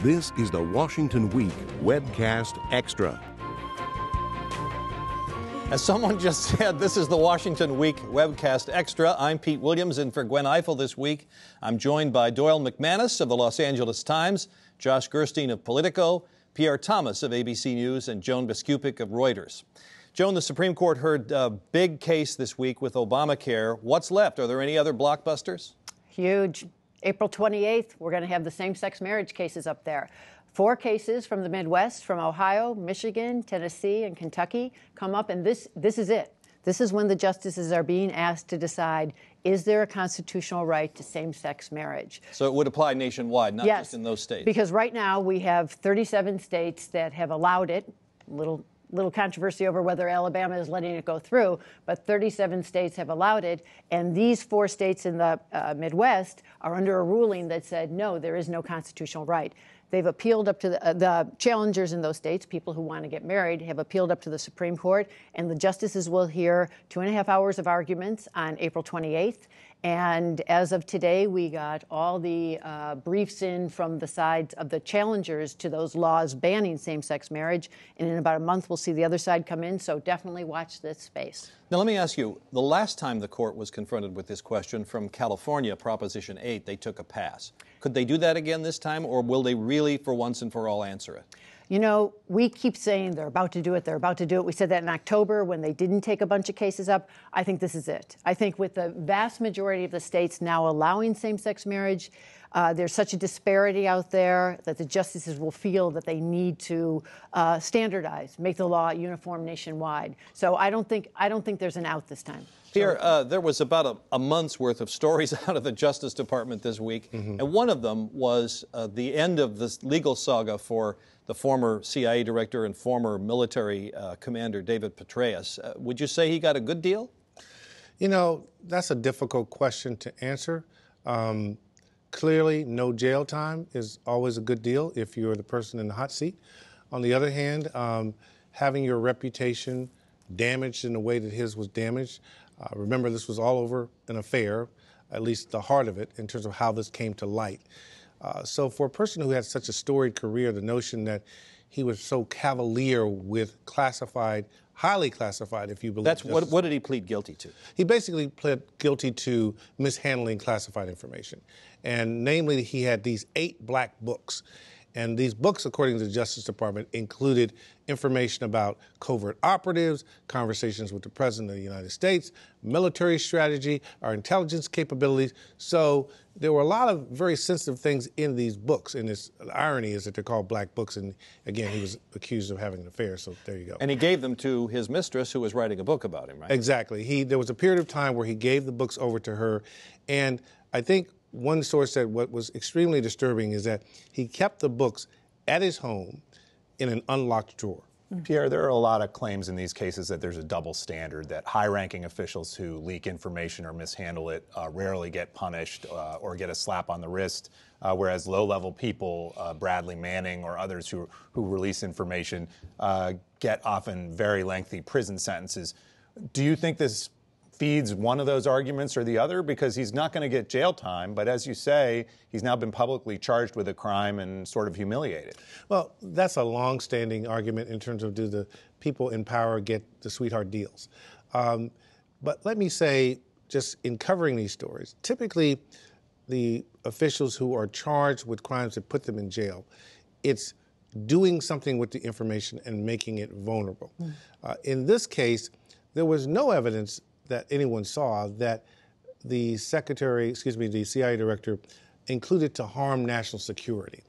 This is the Washington Week Webcast Extra. As someone just said, this is the Washington Week Webcast Extra. I'm Pete Williams, and for Gwen Eiffel this week, I'm joined by Doyle McManus of the Los Angeles Times, Josh Gerstein of Politico, Pierre Thomas of ABC News, and Joan Biskupic of Reuters. Joan, the Supreme Court heard a big case this week with Obamacare. What's left? Are there any other blockbusters? Huge. April 28th, we're going to have the same-sex marriage cases up there. 4 cases from the Midwest, from Ohio, Michigan, Tennessee, and Kentucky come up, and this is it. This is when the justices are being asked to decide, is there a constitutional right to same-sex marriage? So it would apply nationwide, not just in those states? Because right now we have 37 states that have allowed it. Little controversy over whether Alabama is letting it go through, but 37 states have allowed it, and these 4 states in the Midwest are under a ruling that said, no, there is no constitutional right. They've appealed up to the challengers in those states, people who want to get married, have appealed up to the Supreme Court, and the justices will hear 2.5 hours of arguments on April 28th. And as of today, we got all the briefs in from the sides of the challengers to those laws banning same-sex marriage. And in about a month, we'll see the other side come in. So definitely watch this space. Now, let me ask you, the last time the court was confronted with this question from California, Proposition 8, they took a pass. Could they do that again this time, or will they really, for once and for all, answer it? You know, we keep saying they're about to do it, they're about to do it. We said that in October when they didn't take a bunch of cases up. I think this is it. I think with the vast majority of the states now allowing same-sex marriage, there's such a disparity out there that the justices will feel that they need to standardize, make the law uniform nationwide. So I don't think there's an out this time. Pierre, there was about a month's worth of stories out of the Justice Department this week, and one of them was the end of this legal saga for the former CIA director and former military commander David Petraeus. Would you say he got a good deal? You know, that's a difficult question to answer. Clearly, no jail time is always a good deal if you're the person in the hot seat. On the other hand, having your reputation damaged in the way that his was damaged, remember this was all over an affair, at least the heart of it, in terms of how this came to light. So for a person who had such a storied career, the notion that he was so cavalier with classified, highly classified, if you believe. That's what did he plead guilty to? He basically pled guilty to mishandling classified information. And namely, he had these 8 black books. And these books, according to the Justice Department, included information about covert operatives, conversations with the President of the United States, military strategy, our intelligence capabilities. So there were a lot of very sensitive things in these books. And the irony is that they're called black books. And again, he was accused of having an affair. So there you go. And he gave them to his mistress, who was writing a book about him, right? Exactly. There was a period of time where he gave the books over to her. And I think one source said what was extremely disturbing is that he kept the books at his home in an unlocked drawer. Pierre, there are a lot of claims in these cases that there's a double standard, that high-ranking officials who leak information or mishandle it rarely get punished or get a slap on the wrist, whereas low-level people, Bradley Manning or others who release information, get often very lengthy prison sentences. Do you think this feeds one of those arguments or the other? Because he's not going to get jail time, but as you say, he's now been publicly charged with a crime and sort of humiliated. Well, that's a long-standing argument in terms of, do the people in power get the sweetheart deals? But let me say, just in covering these stories, typically the officials who are charged with crimes that put them in jail, it's doing something with the information and making it vulnerable. In this case, there was no evidence that anyone saw that the CIA director included to harm national security.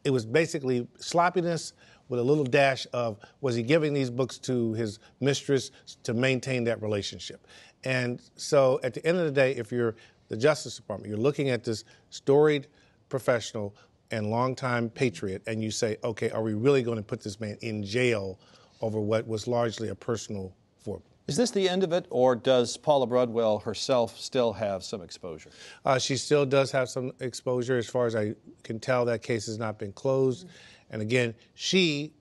It was basically sloppiness with a little dash of, was he giving these books to his mistress to maintain that relationship? And so at the end of the day, if you're the Justice Department, you're looking at this storied professional and longtime patriot, and you say, okay, are we really going to put this man in jail over what was largely a personal foible? Is this the end of it, or does Paula Broadwell herself still have some exposure? She still does have some exposure. As far as I can tell, that case has not been closed. And again, she,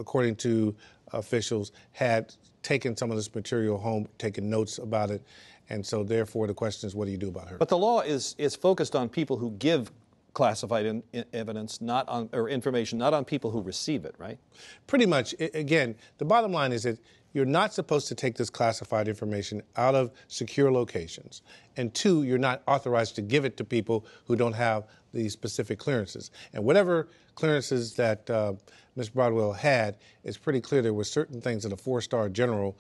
according to officials, had taken some of this material home, taken notes about it. And so therefore the question is, what do you do about her? But the law is focused on people who give classified evidence, not on, or information, not on people who receive it, right? Pretty much. Again, the bottom line is that you're not supposed to take this classified information out of secure locations. And two, you're not authorized to give it to people who don't have the specific clearances. And whatever clearances that Ms. Broadwell had, it's pretty clear there were certain things that a four-star general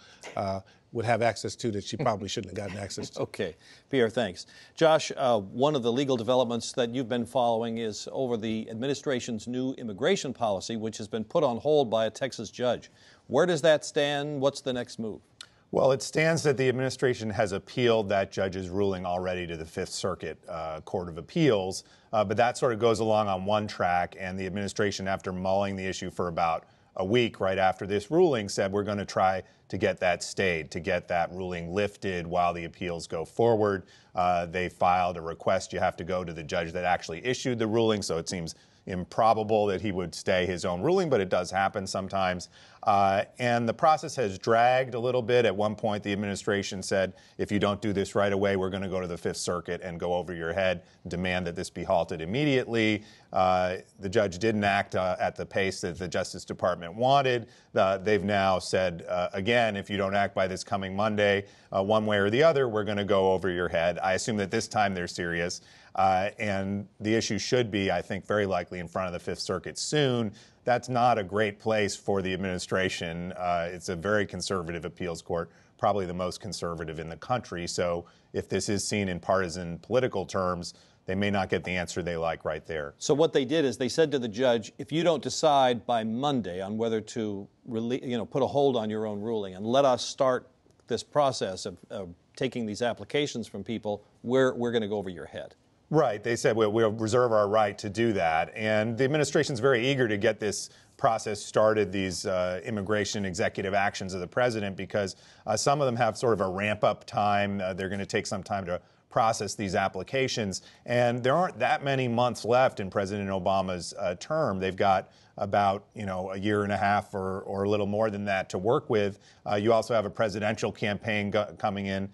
would have access to that she probably shouldn't have gotten access to. Okay. Pierre, thanks. Josh, one of the legal developments that you've been following is over the administration's new immigration policy, which has been put on hold by a Texas judge. Where does that stand? What's the next move? Well, it stands that the administration has appealed that judge's ruling already to the Fifth Circuit Court of Appeals, but that sort of goes along on one track, and the administration, after mulling the issue for about a week right after this ruling, said we're going to try to get that stayed, to get that ruling lifted while the appeals go forward. They filed a request. You have to go to the judge that actually issued the ruling, so it seems improbable that he would stay his own ruling, but it does happen sometimes. And the process has dragged a little bit. At one point, the administration said, if you don't do this right away, we're going to go to the Fifth Circuit and go over your head, demand that this be halted immediately. The judge didn't act at the pace that the Justice Department wanted. They've now said, again, if you don't act by this coming Monday, one way or the other, we're going to go over your head. I assume that this time they're serious. And the issue should be, I think, very likely in front of the Fifth Circuit soon. That's not a great place for the administration. It's a very conservative appeals court, probably the most conservative in the country. So if this is seen in partisan political terms, they may not get the answer they like right there. So what they did is they said to the judge, if you don't decide by Monday on whether to put a hold on your own ruling and let us start this process of taking these applications from people, we're going to go over your head. Right. They said we'll reserve our right to do that. And the administration's very eager to get this process started, these immigration executive actions of the president, because some of them have sort of a ramp-up time. They're going to take some time to process these applications. And there aren't that many months left in President Obama's term. They've got about, a year and a half or a little more than that to work with. You also have a presidential campaign coming in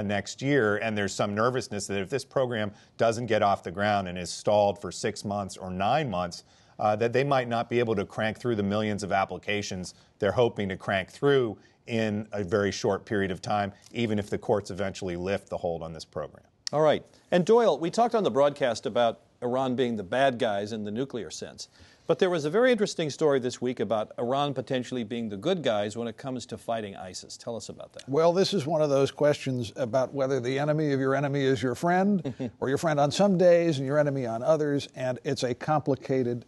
next year, and there's some nervousness that if this program doesn't get off the ground and is stalled for 6 months or 9 months, that they might not be able to crank through the millions of applications they're hoping to crank through in a very short period of time, even if the courts eventually lift the hold on this program. All right. And Doyle, we talked on the broadcast about Iran being the bad guys in the nuclear sense. But there was a very interesting story this week about Iran potentially being the good guys when it comes to fighting ISIS. Tell us about that. Well, this is one of those questions about whether the enemy of your enemy is your friend, or your friend on some days and your enemy on others. And it's a complicated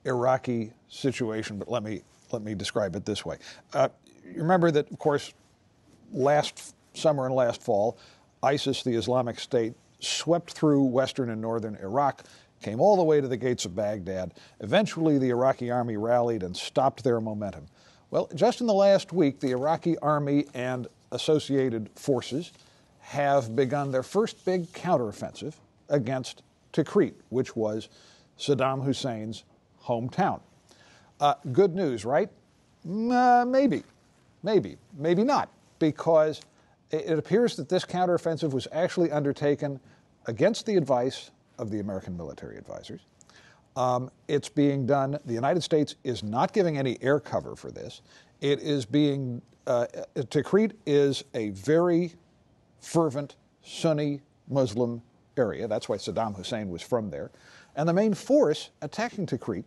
Iraqi situation. But let me describe it this way. You remember that, of course, last summer and last fall, ISIS, the Islamic State, swept through western and northern Iraq, came all the way to the gates of Baghdad. Eventually, the Iraqi army rallied and stopped their momentum. Well, just in the last week, the Iraqi army and associated forces have begun their first big counteroffensive against Tikrit, which was Saddam Hussein's hometown. Good news, right? Maybe not, because it appears that this counteroffensive was actually undertaken against the advice of the American military advisors. It's being done. The United States is not giving any air cover for this. It is being, Tikrit is a very fervent Sunni Muslim area. That's why Saddam Hussein was from there. And the main force attacking Tikrit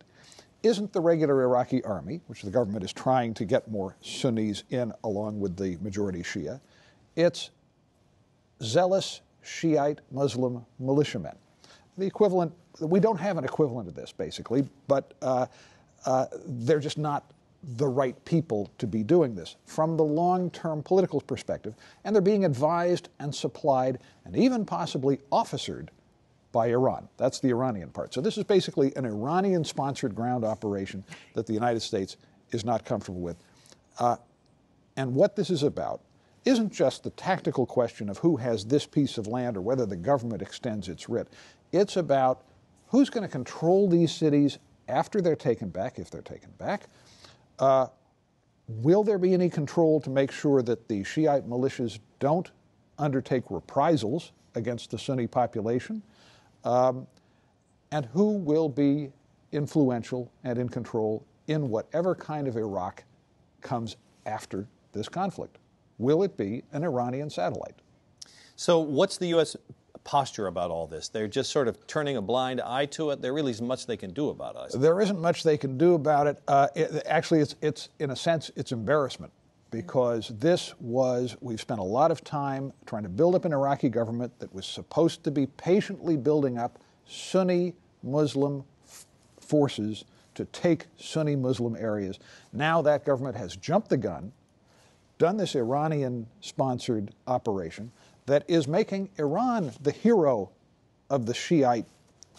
isn't the regular Iraqi army, which the government is trying to get more Sunnis in along with the majority Shia. It's zealous Shiite Muslim militiamen. The equivalent, we don't have an equivalent of this, basically, but they're just not the right people to be doing this from the long-term political perspective, and they're being advised and supplied and even possibly officered by Iran. That's the Iranian part. So this is basically an Iranian-sponsored ground operation that the United States is not comfortable with. And what this is about isn't just the tactical question of who has this piece of land or whether the government extends its writ. It's about who's going to control these cities after they're taken back, if they're taken back. Will there be any control to make sure that the Shiite militias don't undertake reprisals against the Sunni population? and who will be influential and in control in whatever kind of Iraq comes after this conflict. Will it be an Iranian satellite? So what's the U.S. posture about all this? They're just sort of turning a blind eye to it. There really isn't much they can do about it. There isn't much they can do about it. Actually, it's in a sense, it's embarrassment, because we've spent a lot of time trying to build up an Iraqi government that was supposed to be patiently building up Sunni Muslim forces to take Sunni Muslim areas. Now that government has jumped the gun, done this Iranian-sponsored operation that is making Iran the hero of the Shiite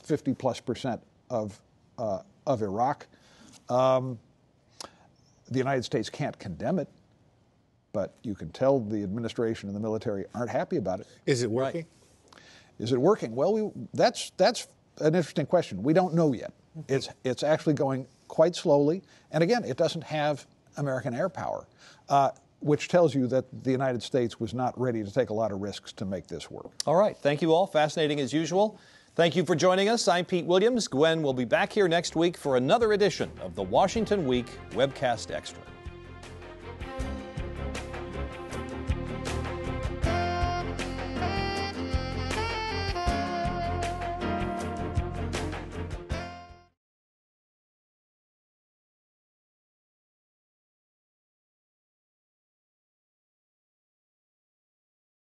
50+% of Iraq. The United States can't condemn it, but you can tell the administration and the military aren't happy about it. Is it working? Right. Is it working? Well, that's an interesting question. We don't know yet. It's actually going quite slowly, and again, it doesn't have American air power, which tells you that the United States was not ready to take a lot of risks to make this work. All right. Thank you all. Fascinating as usual. Thank you for joining us. I'm Pete Williams. Gwen will be back here next week for another edition of the Washington Week Webcast Extra.